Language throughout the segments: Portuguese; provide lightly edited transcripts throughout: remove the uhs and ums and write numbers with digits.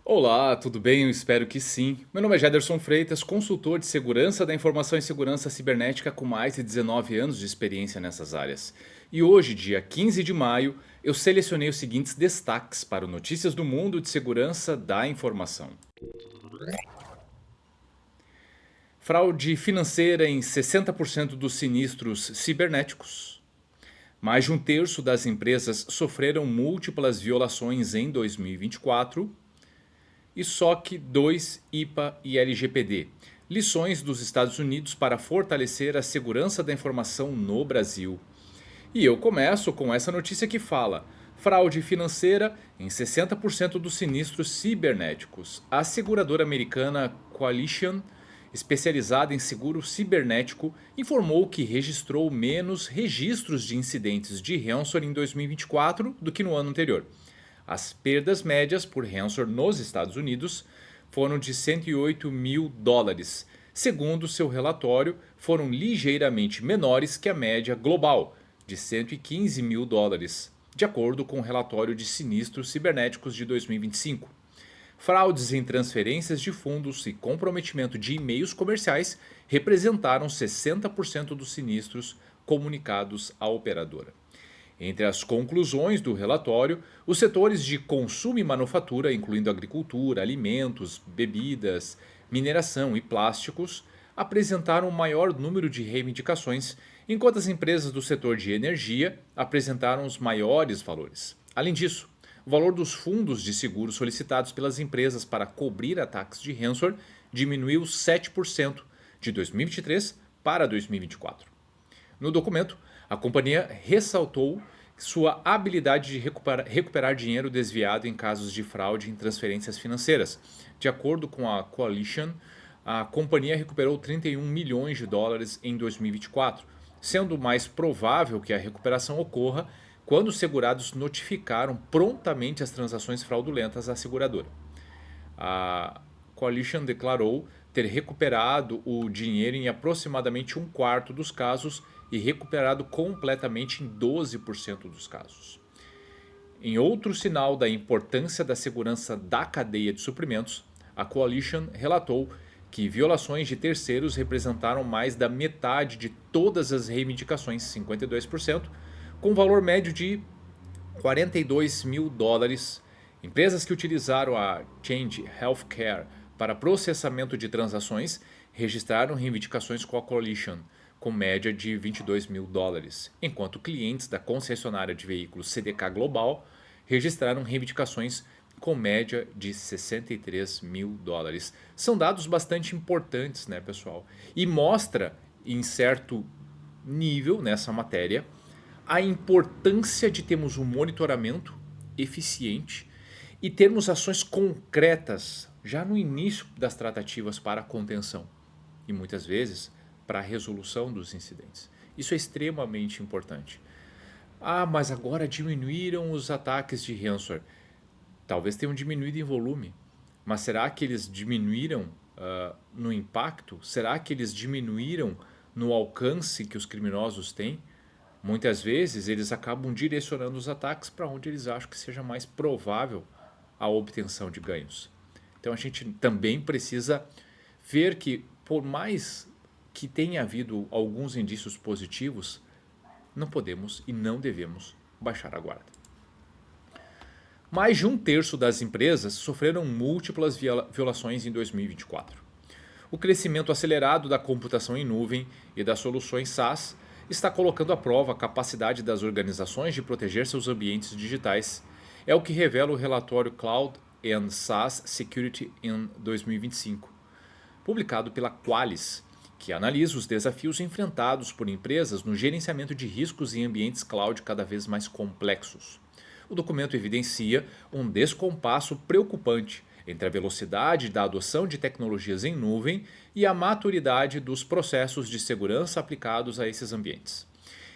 Olá, tudo bem? Eu espero que sim. Meu nome é Jederson Freitas, consultor de segurança da informação e segurança cibernética com mais de 19 anos de experiência nessas áreas. E hoje, dia 15 de maio, eu selecionei os seguintes destaques para o Notícias do Mundo de Segurança da Informação. Fraude financeira em 60% dos sinistros cibernéticos. Mais de um terço das empresas sofreram múltiplas violações em 2024. E SOC 2, IPA e LGPD. Lições dos Estados Unidos para fortalecer a segurança da informação no Brasil. E eu começo com essa notícia que fala: fraude financeira em 60% dos sinistros cibernéticos. A seguradora americana Coalition, especializada em seguro cibernético, informou que registrou menos registros de incidentes de ransomware em 2024 do que no ano anterior. As perdas médias por ransomware nos Estados Unidos foram de 108 mil dólares. Segundo seu relatório, foram ligeiramente menores que a média global, de 115 mil dólares, de acordo com o relatório de sinistros cibernéticos de 2025. Fraudes em transferências de fundos e comprometimento de e-mails comerciais representaram 60% dos sinistros comunicados à operadora. Entre as conclusões do relatório, os setores de consumo e manufatura, incluindo agricultura, alimentos, bebidas, mineração e plásticos, apresentaram o maior número de reivindicações, enquanto as empresas do setor de energia apresentaram os maiores valores. Além disso, o valor dos fundos de seguro solicitados pelas empresas para cobrir ataques de ransomware diminuiu 7% de 2023 para 2024. No documento, a companhia ressaltou sua habilidade de recuperar dinheiro desviado em casos de fraude em transferências financeiras. De acordo com a Coalition, a companhia recuperou 31 milhões de dólares em 2024, sendo mais provável que a recuperação ocorra quando os segurados notificaram prontamente as transações fraudulentas à seguradora. A Coalition declarou ter recuperado o dinheiro em aproximadamente um quarto dos casos e recuperado completamente em 12% dos casos. Em outro sinal da importância da segurança da cadeia de suprimentos, a Coalition relatou que violações de terceiros representaram mais da metade de todas as reivindicações, 52%, com valor médio de 42 mil dólares. Empresas que utilizaram a Change Healthcare para processamento de transações registraram reivindicações com a Coalition, com média de 22 mil dólares, enquanto clientes da concessionária de veículos CDK Global registraram reivindicações com média de 63 mil dólares. São dados bastante importantes, né, pessoal? E mostra, em certo nível nessa matéria, a importância de termos um monitoramento eficiente e termos ações concretas já no início das tratativas para a contenção e muitas vezes para a resolução dos incidentes. Isso é extremamente importante. Ah, mas agora diminuíram os ataques de ransomware. Talvez tenham diminuído em volume, mas será que eles diminuíram no impacto? Será que eles diminuíram no alcance que os criminosos têm? Muitas vezes eles acabam direcionando os ataques para onde eles acham que seja mais provável a obtenção de ganhos. Então a gente também precisa ver que, por mais que tenha havido alguns indícios positivos, não podemos e não devemos baixar a guarda. Mais de um terço das empresas sofreram múltiplas violações em 2024. O crescimento acelerado da computação em nuvem e das soluções SaaS está colocando à prova a capacidade das organizações de proteger seus ambientes digitais. É o que revela o relatório Cloud and SaaS Security in 2025, publicado pela Qualys, que analisa os desafios enfrentados por empresas no gerenciamento de riscos em ambientes cloud cada vez mais complexos. O documento evidencia um descompasso preocupante entre a velocidade da adoção de tecnologias em nuvem e a maturidade dos processos de segurança aplicados a esses ambientes.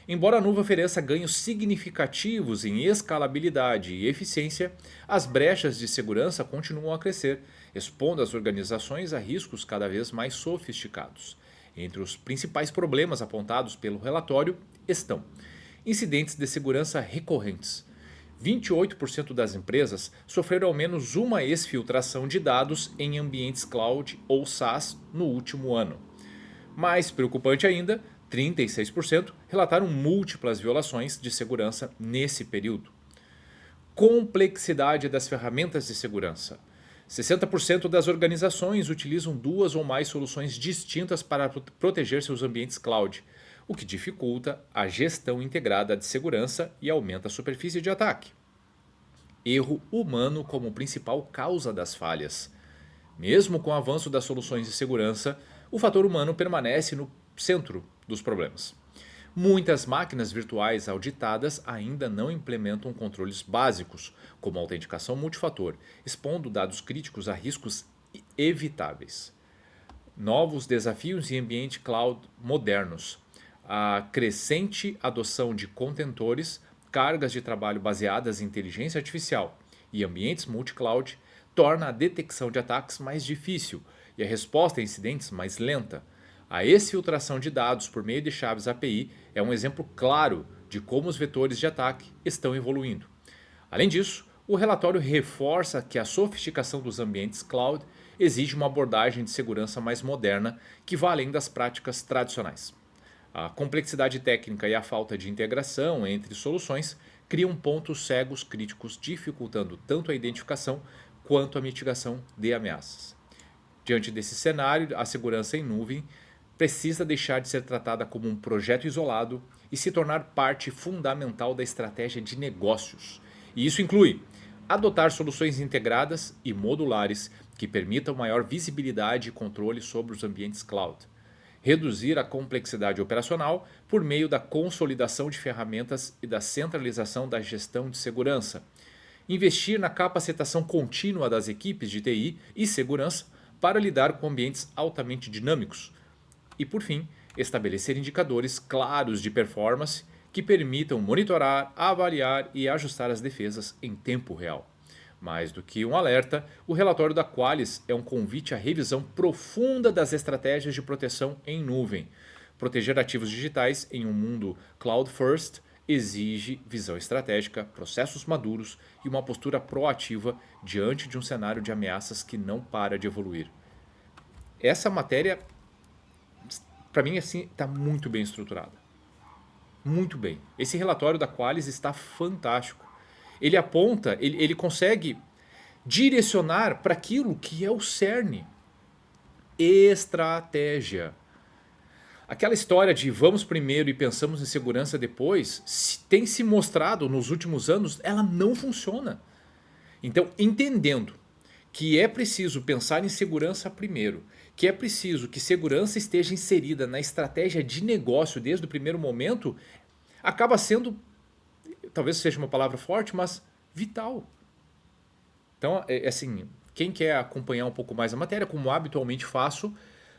Embora a nuvem ofereça ganhos significativos em escalabilidade e eficiência, as brechas de segurança continuam a crescer, expondo as organizações a riscos cada vez mais sofisticados. Entre os principais problemas apontados pelo relatório estão incidentes de segurança recorrentes, 28% das empresas sofreram ao menos uma exfiltração de dados em ambientes cloud ou SaaS no último ano. Mais preocupante ainda, 36% relataram múltiplas violações de segurança nesse período. Complexidade das ferramentas de segurança. 60% das organizações utilizam duas ou mais soluções distintas para proteger seus ambientes cloud, o que dificulta a gestão integrada de segurança e aumenta a superfície de ataque. Erro humano como principal causa das falhas. Mesmo com o avanço das soluções de segurança, o fator humano permanece no centro dos problemas. Muitas máquinas virtuais auditadas ainda não implementam controles básicos, como autenticação multifator, expondo dados críticos a riscos evitáveis. Novos desafios em ambiente cloud modernos. A crescente adoção de contentores, cargas de trabalho baseadas em inteligência artificial e ambientes multi-cloud torna a detecção de ataques mais difícil e a resposta a incidentes mais lenta. A exfiltração de dados por meio de chaves API é um exemplo claro de como os vetores de ataque estão evoluindo. Além disso, o relatório reforça que a sofisticação dos ambientes cloud exige uma abordagem de segurança mais moderna que vá além das práticas tradicionais. A complexidade técnica e a falta de integração entre soluções criam pontos cegos críticos, dificultando tanto a identificação quanto a mitigação de ameaças. Diante desse cenário, a segurança em nuvem precisa deixar de ser tratada como um projeto isolado e se tornar parte fundamental da estratégia de negócios. E isso inclui adotar soluções integradas e modulares que permitam maior visibilidade e controle sobre os ambientes cloud. Reduzir a complexidade operacional por meio da consolidação de ferramentas e da centralização da gestão de segurança. Investir na capacitação contínua das equipes de TI e segurança para lidar com ambientes altamente dinâmicos. E, por fim, estabelecer indicadores claros de performance que permitam monitorar, avaliar e ajustar as defesas em tempo real. Mais do que um alerta, o relatório da Qualys é um convite à revisão profunda das estratégias de proteção em nuvem. Proteger ativos digitais em um mundo cloud first exige visão estratégica, processos maduros e uma postura proativa diante de um cenário de ameaças que não para de evoluir. Essa matéria, para mim, assim, está muito bem estruturada. Muito bem. Esse relatório da Qualys está fantástico. Ele aponta, ele consegue direcionar para aquilo que é o cerne. Estratégia. Aquela história de vamos primeiro e pensamos em segurança depois, tem se mostrado nos últimos anos, ela não funciona. Então, entendendo que é preciso pensar em segurança primeiro, que é preciso que segurança esteja inserida na estratégia de negócio desde o primeiro momento, acaba sendo, talvez seja uma palavra forte, mas vital. Então, assim, quem quer acompanhar um pouco mais a matéria, como habitualmente faço,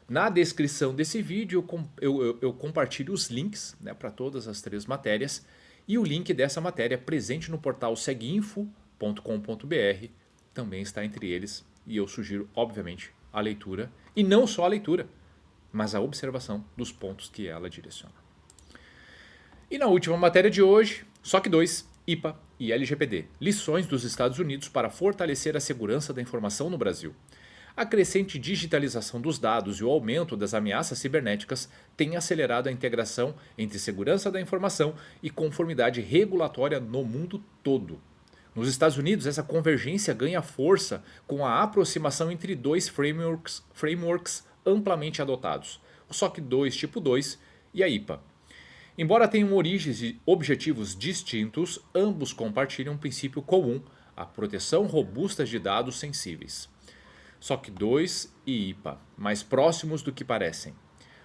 na descrição desse vídeo eu compartilho os links, né, para todas as 3 matérias e o link dessa matéria presente no portal seguinfo.com.br também está entre eles e eu sugiro, obviamente, a leitura e não só a leitura, mas a observação dos pontos que ela direciona. E na última matéria de hoje, SOC 2, IPA e LGPD, lições dos Estados Unidos para fortalecer a segurança da informação no Brasil. A crescente digitalização dos dados e o aumento das ameaças cibernéticas têm acelerado a integração entre segurança da informação e conformidade regulatória no mundo todo. Nos Estados Unidos, essa convergência ganha força com a aproximação entre 2 frameworks amplamente adotados, o SOC 2 Tipo 2 e a IPA. Embora tenham origens e objetivos distintos, ambos compartilham um princípio comum, a proteção robusta de dados sensíveis. SOC 2 e IPA, mais próximos do que parecem.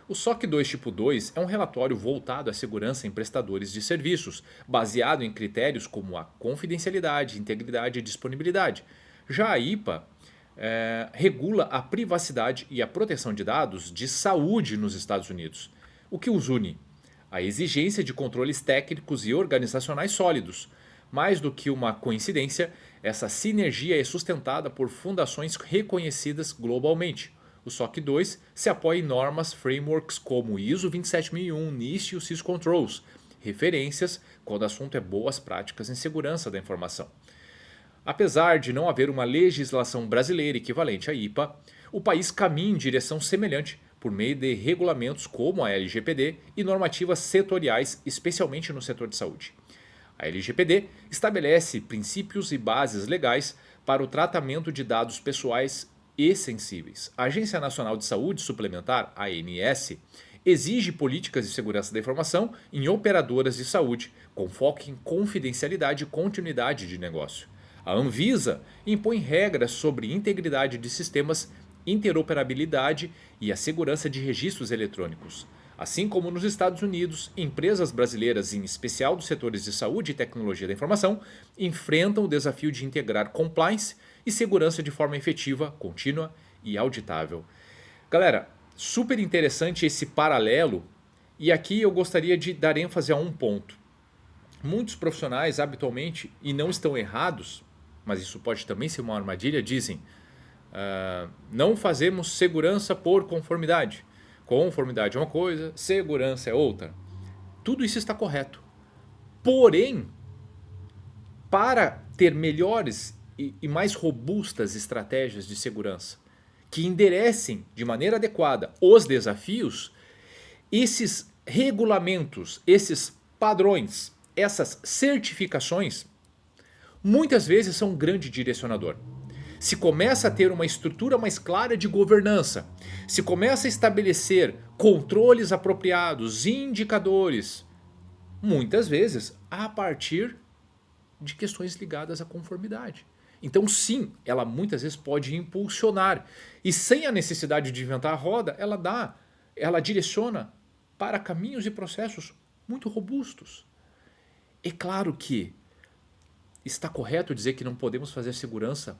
O SOC 2 Tipo 2 é um relatório voltado à segurança em prestadores de serviços, baseado em critérios como a confidencialidade, integridade e disponibilidade. Já a IPA regula a privacidade e a proteção de dados de saúde nos Estados Unidos. O que os une? A exigência de controles técnicos e organizacionais sólidos. Mais do que uma coincidência, essa sinergia é sustentada por fundações reconhecidas globalmente. O SOC 2 se apoia em normas frameworks como ISO 27001, NIST e o SysControls, referências quando o assunto é boas práticas em segurança da informação. Apesar de não haver uma legislação brasileira equivalente à IPA, o país caminha em direção semelhante por meio de regulamentos como a LGPD e normativas setoriais, especialmente no setor de saúde. A LGPD estabelece princípios e bases legais para o tratamento de dados pessoais e sensíveis. A Agência Nacional de Saúde Suplementar, ANS, exige políticas de segurança da informação em operadoras de saúde, com foco em confidencialidade e continuidade de negócio. A Anvisa impõe regras sobre integridade de sistemas, interoperabilidade e a segurança de registros eletrônicos. Assim como nos Estados Unidos, empresas brasileiras, em especial dos setores de saúde e tecnologia da informação, enfrentam o desafio de integrar compliance e segurança de forma efetiva, contínua e auditável. Galera, super interessante esse paralelo, e aqui eu gostaria de dar ênfase a um ponto. Muitos profissionais habitualmente, e não estão errados, mas isso pode também ser uma armadilha, dizem: não fazemos segurança por conformidade. Conformidade é uma coisa, segurança é outra. Tudo isso está correto. Porém, para ter melhores e mais robustas estratégias de segurança que enderecem de maneira adequada os desafios, esses regulamentos, esses padrões, essas certificações, muitas vezes são um grande direcionador. Se começa a ter uma estrutura mais clara de governança, se começa a estabelecer controles apropriados, indicadores, muitas vezes a partir de questões ligadas à conformidade. Então sim, ela muitas vezes pode impulsionar, e sem a necessidade de inventar a roda, ela direciona para caminhos e processos muito robustos. É claro que está correto dizer que não podemos fazer segurança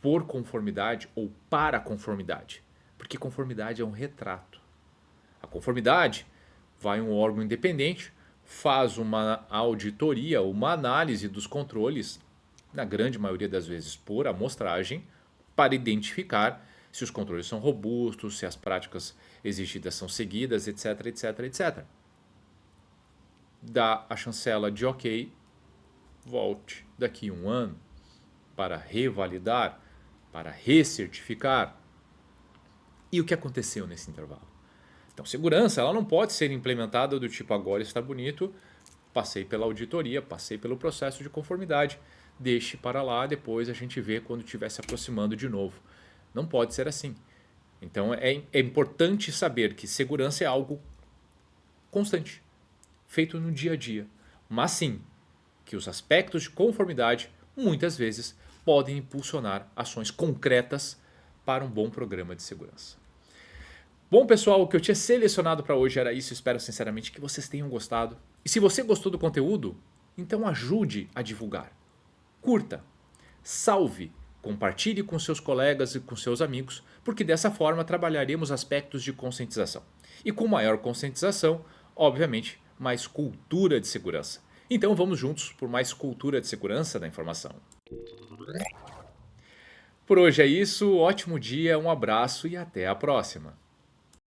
por conformidade ou para conformidade, porque conformidade é um retrato. A conformidade vai um órgão independente, faz uma auditoria, uma análise dos controles, na grande maioria das vezes por amostragem, para identificar se os controles são robustos, se as práticas exigidas são seguidas, etc, etc, etc. Dá a chancela de ok, volte daqui a um ano para revalidar, para recertificar. E o que aconteceu nesse intervalo? Então, segurança ela não pode ser implementada do tipo: agora está bonito, passei pela auditoria, passei pelo processo de conformidade, deixe para lá, depois a gente vê quando estiver se aproximando de novo. Não pode ser assim. Então é importante saber que segurança é algo constante, feito no dia a dia, mas sim que os aspectos de conformidade muitas vezes podem impulsionar ações concretas para um bom programa de segurança. Bom, pessoal, o que eu tinha selecionado para hoje era isso. Espero sinceramente que vocês tenham gostado. E se você gostou do conteúdo, então ajude a divulgar. Curta, salve, compartilhe com seus colegas e com seus amigos, porque dessa forma trabalharemos aspectos de conscientização. E com maior conscientização, obviamente, mais cultura de segurança. Então vamos juntos por mais cultura de segurança da informação. Por hoje é isso, ótimo dia, um abraço e até a próxima.